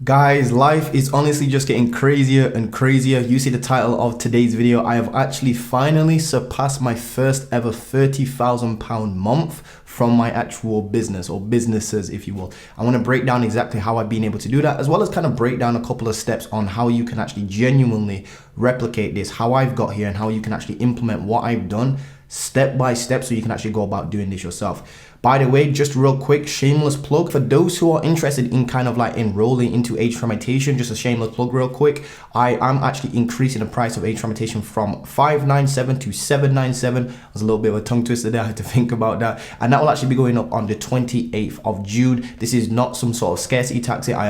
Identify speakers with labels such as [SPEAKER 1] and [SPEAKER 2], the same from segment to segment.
[SPEAKER 1] Guys, life is honestly just getting crazier and crazier. You see the title of today's video. I have actually finally surpassed my first ever £30,000 month from my actual business or businesses, if you will. I want to break down exactly how I've been able to do that, as well as kind of break down a couple of steps on how you can actually genuinely replicate this, how I've got here, and how you can actually implement what I've done step by step so you can actually go about doing this yourself. By the way, just real quick, shameless plug for those who are interested in kind of like enrolling into age fermentation. Just a shameless plug real quick. I am actually increasing the price of age fermentation from $597 to $797. There's a little bit of a tongue twister there. I had to think about that. And that will actually be going up on the 28th of June. This is not some sort of scarcity tactic. I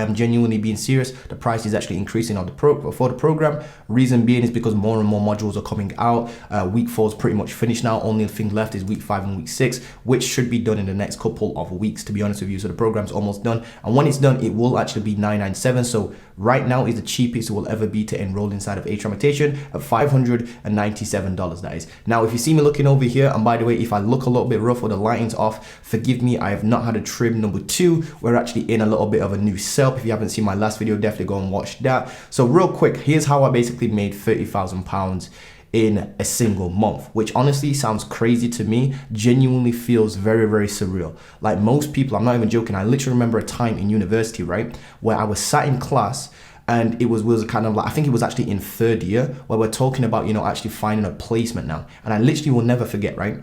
[SPEAKER 1] am genuinely being serious. The price is actually increasing on for the program. Reason being is because more and more modules are coming out. Week 4 is pretty much finished now. Only thing left is week 5 and week 6. Which should be done in the next couple of weeks, to be honest with you. So the program's almost done, and when it's done, it will actually be $997. So right now is the cheapest it will ever be to enroll inside of age fermentation at $597. That is. Now, if you see me looking over here, and by the way, if I look a little bit rough or the lighting's off, forgive me. I have not had a trim number 2. We're actually in a little bit of a new setup. If you haven't seen my last video, definitely go and watch that. So real quick, here's how I basically made £30,000 in a single month, which honestly sounds crazy to me. Genuinely feels very, very surreal. Like most people, I'm not even joking, I literally remember a time in university, right, where I was sat in class and it was kind of like, I think it was actually in 3rd year, where we're talking about, actually finding a placement now. And I literally will never forget, right,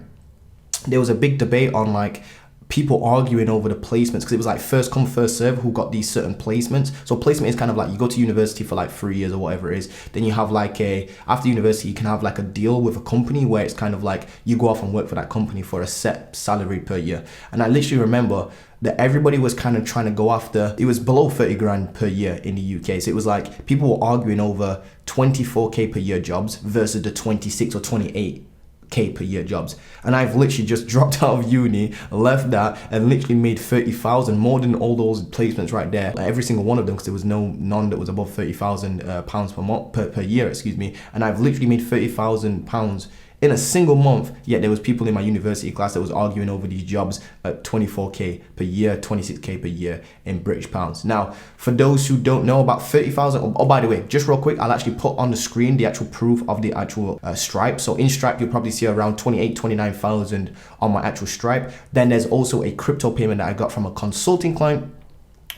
[SPEAKER 1] there was a big debate on like people arguing over the placements, because it was like first come first serve who got these certain placements. So placement is kind of like you go to university for like 3 years or whatever it is, then you have like after university you can have like a deal with a company where it's kind of like you go off and work for that company for a set salary per year. And I literally remember that everybody was kind of trying to go after, it was below 30 grand per year in the UK. So it was like people were arguing over 24k per year jobs versus the 26 or 28k per year jobs. And I've literally just dropped out of uni, left that, and literally made 30,000, more than all those placements right there, like every single one of them, because there was none that was above 30,000 pounds per month per year, excuse me. And I've literally made 30,000 pounds in a single month, yet there was people in my university class that was arguing over these jobs at 24k per year, 26k per year in British pounds. Now, for those who don't know about 30,000, oh, by the way, just real quick, I'll actually put on the screen the actual proof of the actual Stripe. So in Stripe, you'll probably see around 29,000 on my actual Stripe. Then there's also a crypto payment that I got from a consulting client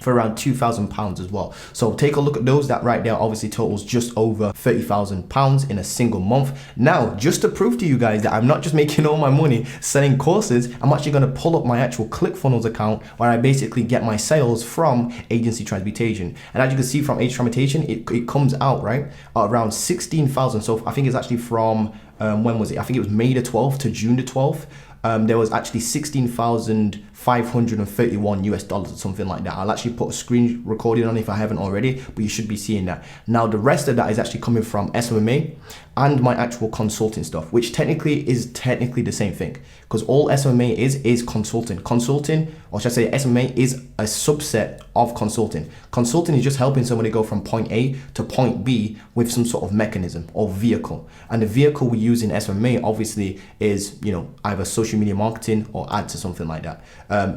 [SPEAKER 1] for around £2,000 as well. So take a look at those. That right there obviously totals just over £30,000 in a single month. Now, just to prove to you guys that I'm not just making all my money selling courses, I'm actually going to pull up my actual ClickFunnels account where I basically get my sales from agency transmutation. And as you can see from age fermentation, it comes out right around 16,000. So I think it's actually from when was it? I think it was May the 12th to June the 12th. There was actually $16,531 US or something like that. I'll actually put a screen recording on if I haven't already, but you should be seeing that. Now, the rest of that is actually coming from SMMA and my actual consulting stuff, which technically is the same thing, because all SMMA is consulting. Consulting, or should I say SMMA, is a subset of consulting. Consulting is just helping somebody go from point A to point B with some sort of mechanism or vehicle. And the vehicle we use in SMMA obviously is, either social media marketing or ads or something like that.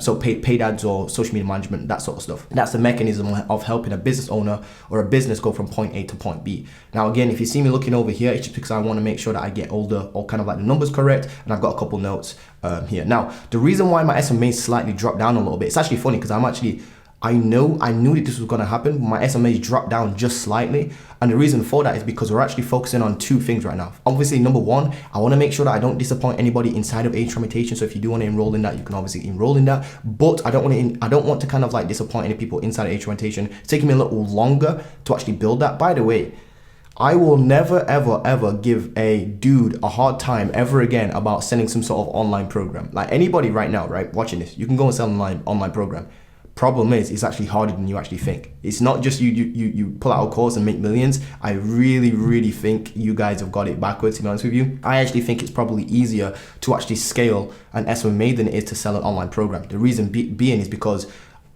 [SPEAKER 1] So paid ads or social media management, that sort of stuff. That's the mechanism of helping a business owner or a business go from point A to point B. Now, again, if you see me looking over here, it's just because I want to make sure that I get all kind of like the numbers correct, and I've got a couple notes here. Now, the reason why my SMA slightly dropped down a little bit, it's actually funny because I knew that this was going to happen. My SMAs dropped down just slightly. And the reason for that is because we're actually focusing on 2 things right now. Obviously, number 1, I want to make sure that I don't disappoint anybody inside of age fermentation. So if you do want to enroll in that, you can obviously enroll in that. But I don't want to kind of like disappoint any people inside of age fermentation. It's taking me a little longer to actually build that. By the way, I will never, ever, ever give a dude a hard time ever again about selling some sort of online program. Like anybody right now, right, watching this, you can go and sell an online program. Problem is, it's actually harder than you actually think. It's not just you pull out a course and make millions. I really, really think you guys have got it backwards, to be honest with you. I actually think it's probably easier to actually scale an SMA than it is to sell an online program. The reason being is because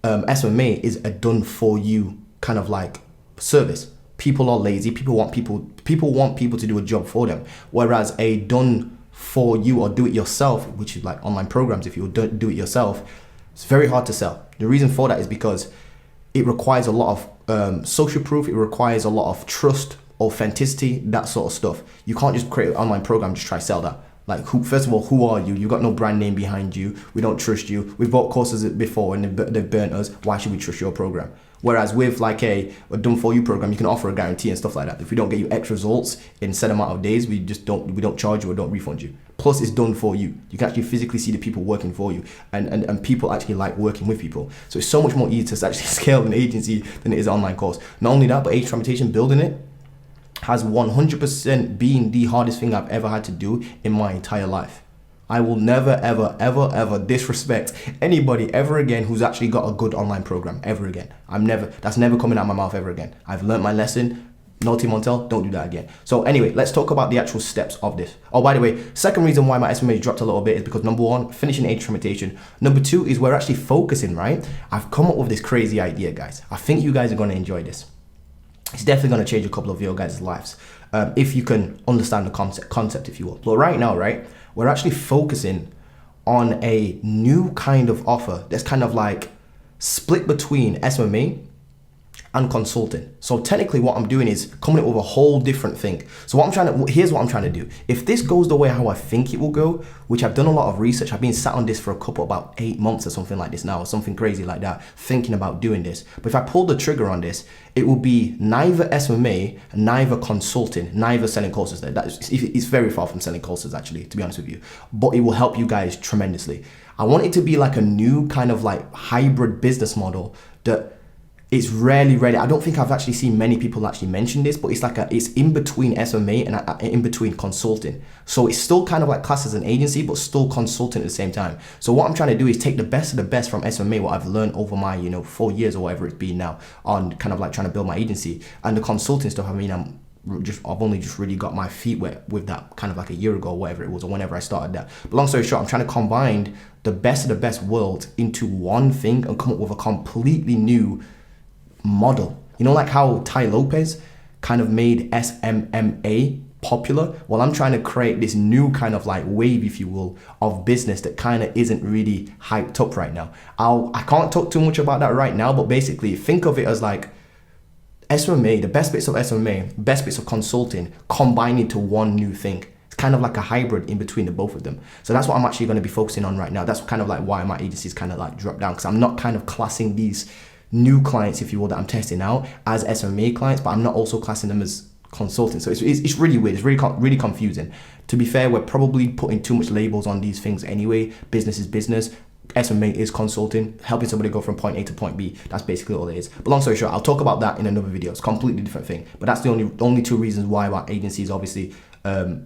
[SPEAKER 1] SMA is a done for you kind of like service. People are lazy. People want people to do a job for them. Whereas a done for you or do it yourself, which is like online programs, if you do it yourself, it's very hard to sell. The reason for that is because it requires a lot of social proof. It requires a lot of trust, authenticity, that sort of stuff. You can't just create an online program and just try to sell that. Like, first of all, who are you? You've got no brand name behind you. We don't trust you. We've bought courses before and they've burnt us. Why should we trust your program? Whereas with like a done for you program, you can offer a guarantee and stuff like that. If we don't get you X results in set amount of days, we don't charge you or don't refund you. Plus, it's done for you. You can actually physically see the people working for you, and people actually like working with people. So it's so much more easy to actually scale an agency than it is an online course. Not only that, but age traumatization, building it has 100% been the hardest thing I've ever had to do in my entire life. I will never, ever, ever, ever disrespect anybody ever again who's actually got a good online program ever again. That's never coming out of my mouth ever again. I've learned my lesson. Naughty Montel, don't do that again. So anyway, let's talk about the actual steps of this. Oh, by the way, second reason why my SMA dropped a little bit is because number one, finishing age traumatization. Number two is we're actually focusing, right? I've come up with this crazy idea, guys. I think you guys are going to enjoy this. It's definitely going to change a couple of your guys' lives if you can understand the concept, if you will. But right now, right, we're actually focusing on a new kind of offer that's kind of like split between SMA and consulting. So technically what I'm doing is coming up with a whole different thing. So here's what I'm trying to do. If this goes the way how I think it will go, which I've done a lot of research, I've been sat on this for about 8 months or something like this now, or something crazy like that, thinking about doing this. But if I pull the trigger on this, it will be neither SMA, neither consulting, neither selling courses. It's very far from selling courses, actually, to be honest with you. But it will help you guys tremendously. I want it to be like a new kind of like hybrid business model that it's rarely, I don't think I've actually seen many people actually mention this, but it's in between SMA and in between consulting. So it's still kind of like classed as an agency, but still consulting at the same time. So what I'm trying to do is take the best of the best from SMA, what I've learned over my, 4 years or whatever it's been now on kind of like trying to build my agency, and the consulting stuff. I mean, I've only just really got my feet wet with that kind of like a year ago or whatever it was, or whenever I started that. But long story short, I'm trying to combine the best of the best worlds into one thing and come up with a completely new model. Like how Tai Lopez kind of made SMMA popular? Well, I'm trying to create this new kind of like wave, if you will, of business that kind of isn't really hyped up right now. I can't talk too much about that right now, but basically think of it as like SMA, the best bits of SMA, best bits of consulting combined into one new thing. It's kind of like a hybrid in between the both of them. So that's what I'm actually going to be focusing on right now. That's kind of like why my agency's kind of like dropped down, because I'm not kind of classing these new clients, if you will, that I'm testing out as SMA clients, but I'm not also classing them as consultants. So it's really weird. It's really confusing. To be fair, we're probably putting too much labels on these things anyway. Business is business. SMA is consulting, helping somebody go from point A to point B. That's basically all it is. But long story short, I'll talk about that in another video. It's a completely different thing. But that's the only two reasons why our agency is obviously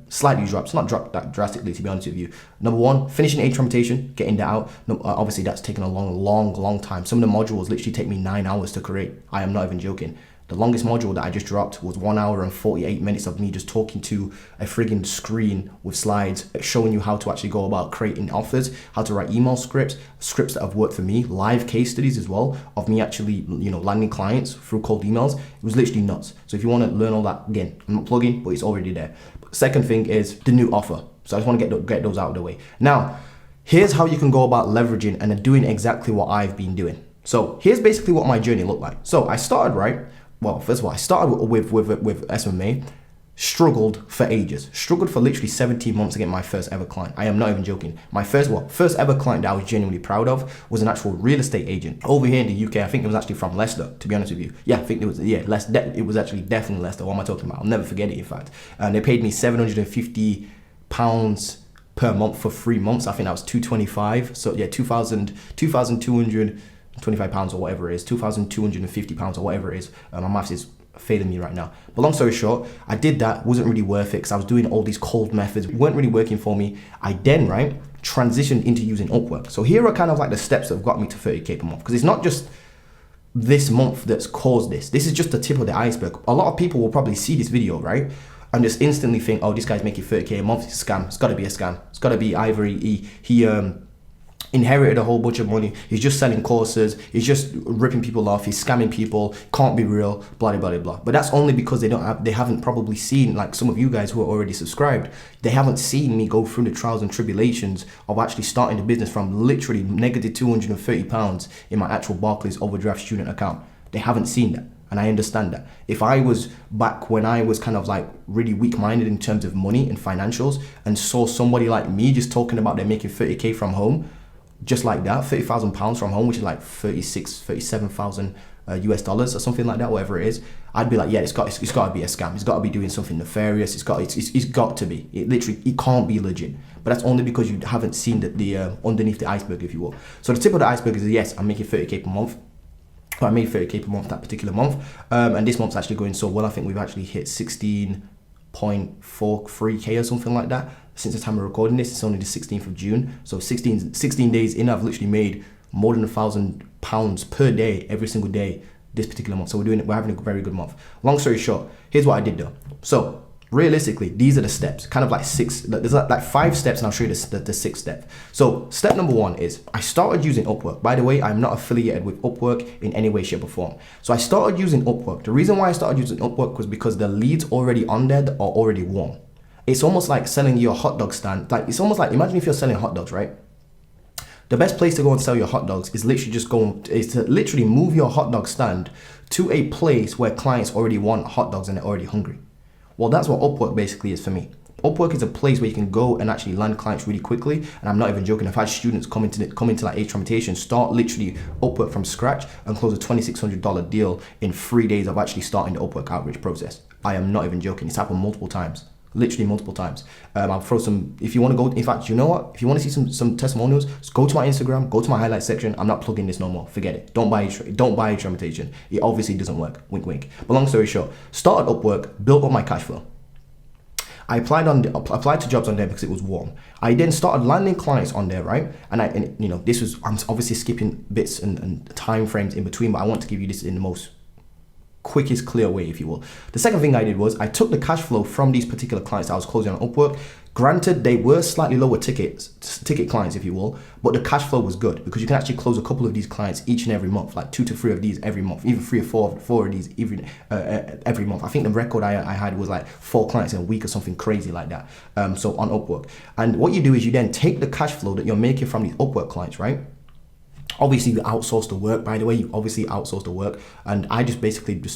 [SPEAKER 1] slightly dropped. It's not dropped that drastically, to be honest with you. Number one, finishing age traumatization, getting that out. Obviously, that's taken a long time. Some of the modules literally take me 9 hours to create. I am not even joking. The longest module that I just dropped was 1 hour and 48 minutes of me just talking to a friggin' screen with slides showing you how to actually go about creating offers, how to write email scripts that have worked for me, live case studies as well of me actually, landing clients through cold emails. It was literally nuts. So if you want to learn all that, again, I'm not plugging, but it's already there. Second thing is the new offer. So I just want to get those out of the way. Now, here's how you can go about leveraging and doing exactly what I've been doing. So here's basically what my journey looked like. So I started, right? Well, first of all, I started with SMA, struggled for ages, struggled for literally 17 months to get my first ever client. I am not even joking. My first ever client that I was genuinely proud of was an actual real estate agent over here in the UK. I think it was actually from Leicester, to be honest with you. Yeah, I think it was, it was actually definitely Leicester. What am I talking about? I'll never forget it, in fact. And they paid me £750 per month for 3 months. I think that was £225. So yeah, £2,225 or whatever it is, £2,250 or whatever it is. My maths is failing me right now. But long story short, I did that, wasn't really worth it because I was doing all these cold methods, weren't really working for me. I then, transitioned into using Upwork. So here are kind of like the steps that have got me to 30K per month, because it's not just this month that's caused this. This is just the tip of the iceberg. A lot of people will probably see this video, right? And just instantly think, oh, this guy's making 30K a month, it's a scam. It's got to be a scam. It's got to be either he inherited a whole bunch of money, he's just selling courses, he's just ripping people off, he's scamming people, can't be real, blah blah blah blah. But that's only because they haven't probably seen, like some of you guys who are already subscribed, they haven't seen me go through the trials and tribulations of actually starting the business from literally negative £230 in my actual Barclays overdraft student account. They haven't seen that. And I understand that. If I was back when I was kind of like really weak-minded in terms of money and financials and saw somebody like me just talking about they're making 30K from home, just like that, £30,000 from home, which is like 37,000 US dollars or something like that, whatever it is, I'd be like, yeah, it's got to be a scam. It's got to be doing something nefarious. It's got to be. It can't be legit. But that's only because you haven't seen the underneath the iceberg, if you will. So the tip of the iceberg is, yes, I'm making 30K per month. I made 30K per month that particular month, and this month's actually going so well. I think we've actually hit 16.43K or something like that. Since the time of recording this, it's only the 16th of June. So 16 days in, I've literally made more than £1,000 per day, every single day this particular month. So we're having a very good month. Long story short, here's what I did though. So realistically, these are the steps, kind of like there's like 5 steps, and I'll show you the 6th step. So step number 1 is I started using Upwork. By the way, I'm not affiliated with Upwork in any way, shape or form. So I started using Upwork. The reason why I started using Upwork was because the leads already on there are already warm. It's almost like selling your hot dog stand. Like, it's almost like, imagine if you're selling hot dogs, right? The best place to go and sell your hot dogs is to literally move your hot dog stand to a place where clients already want hot dogs and they're already hungry. Well, that's what Upwork basically is for me. Upwork is a place where you can go and actually land clients really quickly. And I'm not even joking. I've had students come into like H-Tramitation, start literally Upwork from scratch and close a $2,600 deal in 3 days of actually starting the Upwork outreach process. I am not even joking. It's happened multiple times. Literally multiple times. I'll throw some, if you want to go, in fact, you know what? If you want to see some testimonials, just go to my Instagram, go to my highlights section. I'm not plugging this no more. Forget it. Don't buy H-Tramitation. It obviously doesn't work. Wink, wink. But long story short, started Upwork, built up my cash flow. I applied to jobs on there because it was warm. I then started landing clients on there, right? And I'm obviously skipping bits and time frames in between, but I want to give you this in the most quickest, clear way, if you will. The second thing I did was I took the cash flow from these particular clients that I was closing on Upwork. Granted, they were slightly lower ticket clients, if you will, but the cash flow was good because you can actually close a couple of these clients each and every month, like 2 to 3 of these every month, even 3 or 4 of these every month. I think the record I had was like 4 clients in a week or something crazy like that. So on Upwork. And what you do is you then take the cash flow that you're making from these Upwork clients, right? Obviously, you outsource the work, by the way. You obviously outsource the work. And I just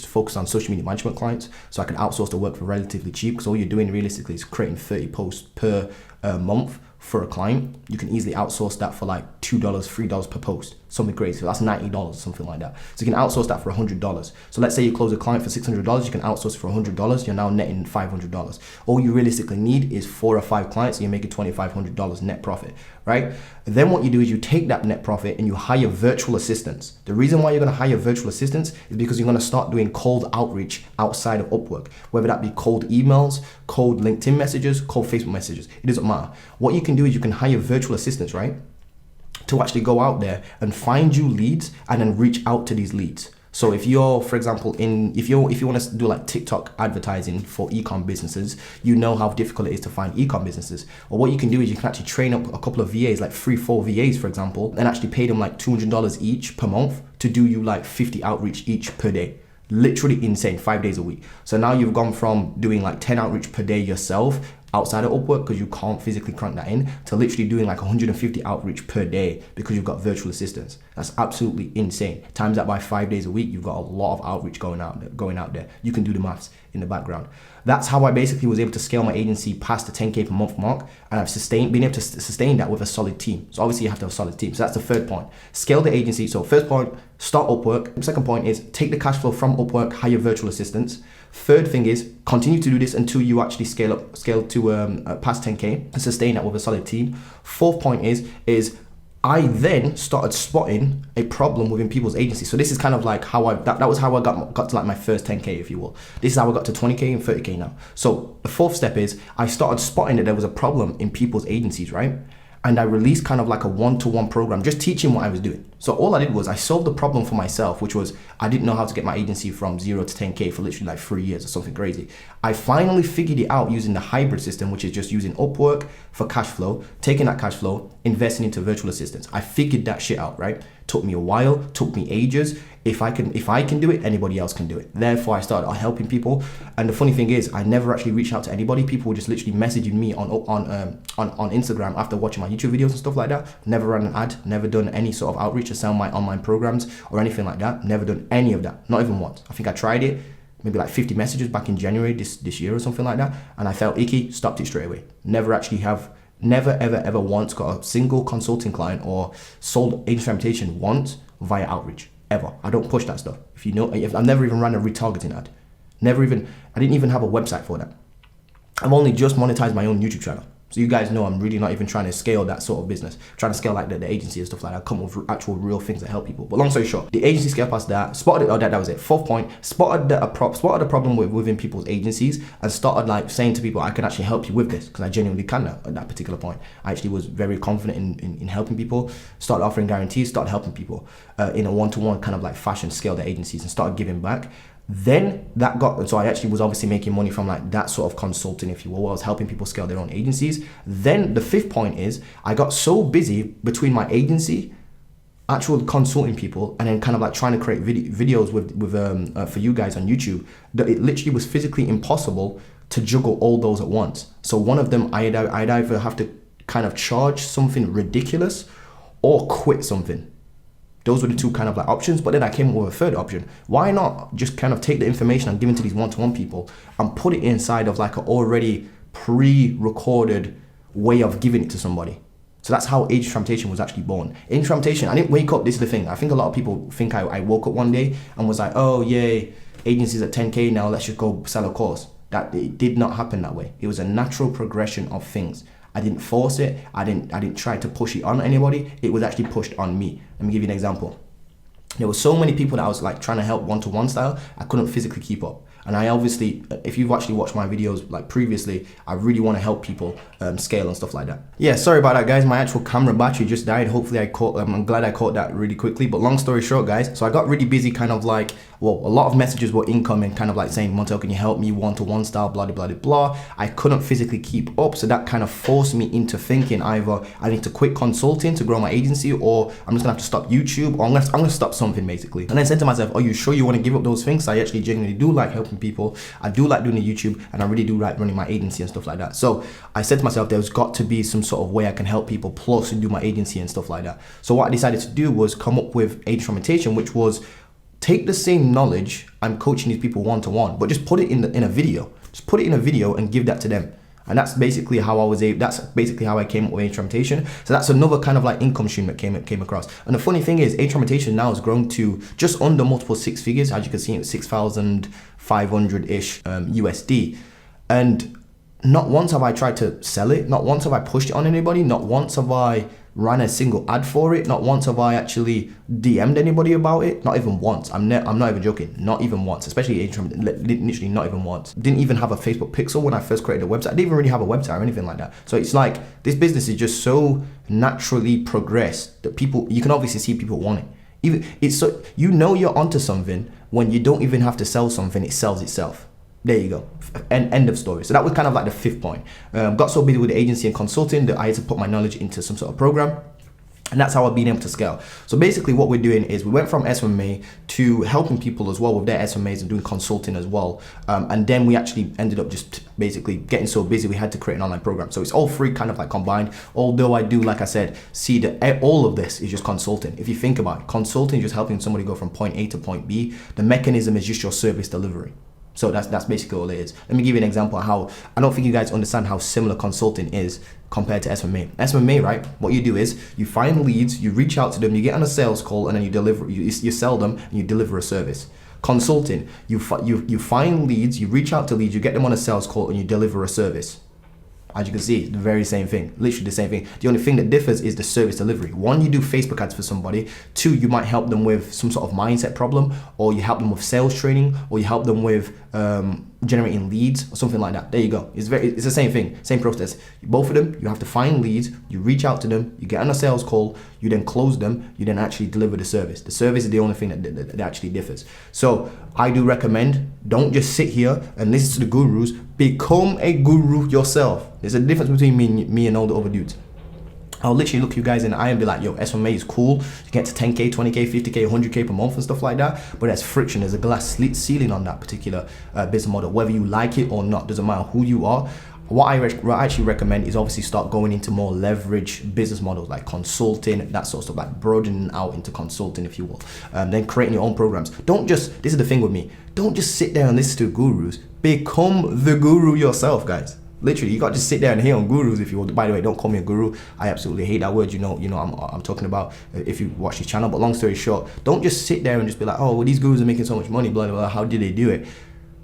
[SPEAKER 1] focus on social media management clients. So I can outsource the work for relatively cheap because all you're doing realistically is creating 30 posts per month for a client. You can easily outsource that for like $2, $3 per post, something crazy. So that's $90, something like that. So you can outsource that for $100. So let's say you close a client for $600, you can outsource for $100. You're now netting $500. All you realistically need is 4 or 5 clients, and you're making $2,500 net profit, right? Then what you do is you take that net profit and you hire virtual assistants. The reason why you're going to hire virtual assistants is because you're going to start doing cold outreach outside of Upwork, whether that be cold emails, cold LinkedIn messages, cold Facebook messages. It doesn't matter. What you can do is you can hire virtual assistants, right, to actually go out there and find you leads and then reach out to these leads. So if you're, for example, if you want to do like TikTok advertising for e-com businesses, you know how difficult it is to find e-com businesses. Or what you can do is you can actually train up a couple of VAs, like 3-4 VAs, for example, and actually pay them like $200 each per month to do you like 50 outreach each per day. Literally insane, 5 days a week. So now you've gone from doing like 10 outreach per day yourself outside of Upwork because you can't physically crank that in, to literally doing like 150 outreach per day because you've got virtual assistants. That's absolutely insane. Times that by 5 days a week, you've got a lot of outreach going out there. You can do the maths in the background. That's how I basically was able to scale my agency past the 10K per month mark, and I've been able to sustain that with a solid team. So obviously you have to have a solid team. So that's the third point. Scale the agency. So first point, start Upwork. Second point is take the cash flow from Upwork, hire virtual assistants. Third thing is continue to do this until you actually scale to past 10K and sustain that with a solid team. Fourth point is I then started spotting a problem within people's agencies. So this is kind of like how that was how I got to like my first 10K, if you will. This is how I got to 20K and 30K now. So the fourth step is I started spotting that there was a problem in people's agencies, right? And I released kind of like a one-to-one program, just teaching what I was doing. So all I did was I solved the problem for myself, which was I didn't know how to get my agency from 0 to 10K for literally like 3 years or something crazy. I finally figured it out using the hybrid system, which is just using Upwork for cash flow, taking that cash flow, investing into virtual assistants. I figured that shit out, right? Took me a while, took me ages. If I can do it, anybody else can do it. Therefore, I started helping people. And the funny thing is, I never actually reached out to anybody. People were just literally messaging me on Instagram after watching my YouTube videos and stuff like that. Never ran an ad, never done any sort of outreach to sell my online programs or anything like that. Never done any of that, not even once. I think I tried it, maybe like 50 messages back in January this year or something like that. And I felt icky, stopped it straight away. Never ever once got a single consulting client or sold agency reputation once via outreach. Ever. I don't push that stuff. I've never even ran a retargeting ad. I didn't even have a website for that. I've only just monetized my own YouTube channel. So you guys know I'm really not even trying to scale that sort of business. I'm trying to scale like the agency and stuff like that. Come up with actual real things that help people. But long story short, the agency scale past that, that was it. Fourth point, spotted the problem within people's agencies and started like saying to people, I can actually help you with this because I genuinely can now at that particular point. I actually was very confident in helping people, started offering guarantees, started helping people in a one-to-one kind of like fashion, scale the agencies and started giving back. Then so I actually was obviously making money from like that sort of consulting, if you will. I was helping people scale their own agencies. Then the fifth point is I got so busy between my agency, actual consulting people, and then kind of like trying to create videos with for you guys on YouTube, that it literally was physically impossible to juggle all those at once. So one of them, I'd either have to kind of charge something ridiculous or quit something. Those were the two kind of like options, but then I came up with a third option. Why not just kind of take the information I'm giving to these one-to-one people and put it inside of like an already pre-recorded way of giving it to somebody? So that's how Agency Reputation was actually born. Agency Reputation, I didn't wake up, this is the thing. I think a lot of people think I woke up one day and was like, oh yay, agency's at 10K now, let's just go sell a course. It did not happen that way. It was a natural progression of things. I didn't force it. I didn't try to push it on anybody. It was actually pushed on me. Let me give you an example. There were so many people that I was like trying to help one-to-one style, I couldn't physically keep up. And I obviously, if you've actually watched my videos like previously, I really want to help people scale and stuff like that. Yeah, sorry about that, guys. My actual camera battery just died. Hopefully I'm glad I caught that really quickly. But long story short, guys, so I got really busy kind of like, well, a lot of messages were incoming, kind of like saying, Montel, can you help me one-to-one style, blah, blah, blah, blah. I couldn't physically keep up. So that kind of forced me into thinking either I need to quit consulting to grow my agency, or I'm just gonna have to stop YouTube, or I'm gonna stop something basically. And I said to myself, are you sure you want to give up those things? I actually genuinely do like helping people. I do like doing the YouTube, and I really do like running my agency and stuff like that. So I said to myself, there's got to be some sort of way I can help people plus do my agency and stuff like that. So what I decided to do was come up with Agency Reputation, which was take the same knowledge I'm coaching these people one-to-one, but just put it in a video. Just put it in a video and give that to them. And that's basically how I came up with Agency Reputation. So that's another kind of like income stream that came across. And the funny thing is, Agency Reputation now has grown to just under multiple six figures. As you can see, it's 6,500-ish USD. And not once have I tried to sell it. Not once have I pushed it on anybody. Not once have I ran a single ad for it. Not once have I actually DM'd anybody about it. Not even once. I'm not even joking. Not even once. Especially literally not even once. Didn't even have a Facebook pixel when I first created a website. I didn't even really have a website or anything like that. So it's like this business is just so naturally progressed that you can obviously see people want it. Even it's so you're onto something when you don't even have to sell something. It sells itself. There you go. End of story. So that was kind of like the fifth point. Got so busy with the agency and consulting that I had to put my knowledge into some sort of program. And that's how I've been able to scale. So basically what we're doing is we went from SMA to helping people as well with their SMAs and doing consulting as well. And then we actually ended up just basically getting so busy we had to create an online program. So it's all three kind of like combined. Although I do, like I said, see that all of this is just consulting. If you think about it, consulting is just helping somebody go from point A to point B. The mechanism is just your service delivery. So that's basically all it is. Let me give you an example of how, I don't think you guys understand how similar consulting is compared to SMA. SMA, right? What you do is you find leads, you reach out to them, you get on a sales call, and then you sell them and you deliver a service. Consulting, you find leads, you reach out to leads, you get them on a sales call, and you deliver a service. As you can see, the very same thing, literally the same thing. The only thing that differs is the service delivery. One, you do Facebook ads for somebody. Two, you might help them with some sort of mindset problem, or you help them with sales training, or you help them with generating leads or something like that. There you go. It's the same thing, same process. Both of them, you have to find leads, you reach out to them, you get on a sales call, you then close them, you then actually deliver the service. The service is the only thing that actually differs. So I do recommend, don't just sit here and listen to the gurus, become a guru yourself. There's a difference between me and all the other dudes. I'll literally look you guys in the eye and be like, yo, SMA is cool. You get to 10K, 20K, 50K, 100K per month and stuff like that. But there's friction. There's a glass ceiling on that particular business model. Whether you like it or not, doesn't matter who you are. What I actually recommend is obviously start going into more leverage business models like consulting, that sort of stuff, like broadening out into consulting, if you will. Then creating your own programs. Don't just, this is the thing with me, don't just sit there and listen to gurus. Become the guru yourself, guys. Literally, you got to just sit there and hear on gurus if you want. By the way, don't call me a guru. I absolutely hate that word. You know, I'm talking about if you watch this channel. But long story short, don't just sit there and just be like, oh, well, these gurus are making so much money, blah, blah, blah. How did they do it?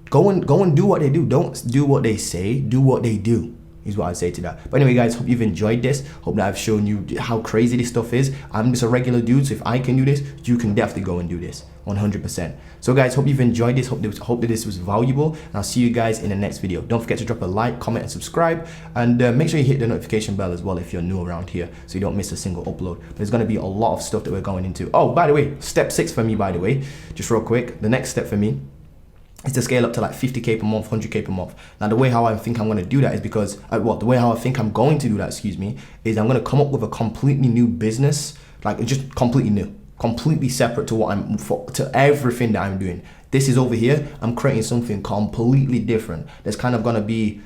[SPEAKER 1] Go and do what they do. Don't do what they say. Do what they do. Is what I'd say to that. But anyway, guys, hope you've enjoyed this. Hope that I've shown you how crazy this stuff is. I'm just a regular dude, so if I can do this, you can definitely go and do this 100%. So guys, hope you've enjoyed this. Hope that this was valuable, and I'll see you guys in the next video. Don't forget to drop a like, comment, and subscribe, and make sure you hit the notification bell as well if you're new around here, so you don't miss a single upload. There's going to be a lot of stuff that we're going into. Oh, by the way, step 6 for me, by the way, just real quick, the next step for me is to scale up to like 50K per month, 100K per month. Now, the way how I think I'm going to do that is because, the way how I think I'm going to do that, is I'm going to come up with a completely new business, like just completely new, completely separate to everything that I'm doing. This is over here, I'm creating something completely different. There's kind of going to be,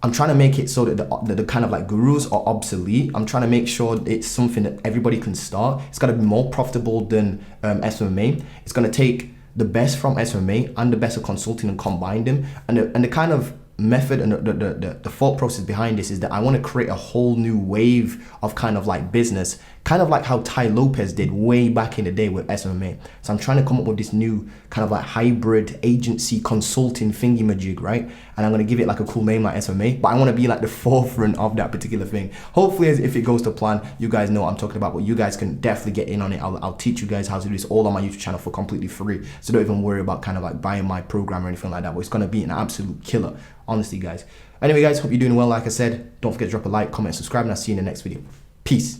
[SPEAKER 1] I'm trying to make it so that the kind of like gurus are obsolete. I'm trying to make sure it's something that everybody can start. It's going to be more profitable than SMA. It's going to take the best from SMA and the best of consulting and combine them, and the kind of method and the thought process behind this is that I want to create a whole new wave of kind of like business, kind of like how Ty Lopez did way back in the day with SMA. So I'm trying to come up with this new kind of like hybrid agency consulting thingy majig, right? And I'm going to give it like a cool name like SMA, but I want to be like the forefront of that particular thing. Hopefully, if it goes to plan, you guys know what I'm talking about, but you guys can definitely get in on it. I'll teach you guys how to do this all on my YouTube channel for completely free. So don't even worry about kind of like buying my program or anything like that, but it's going to be an absolute killer, honestly, guys. Anyway, guys, hope you're doing well. Like I said, don't forget to drop a like, comment, subscribe, and I'll see you in the next video. Peace.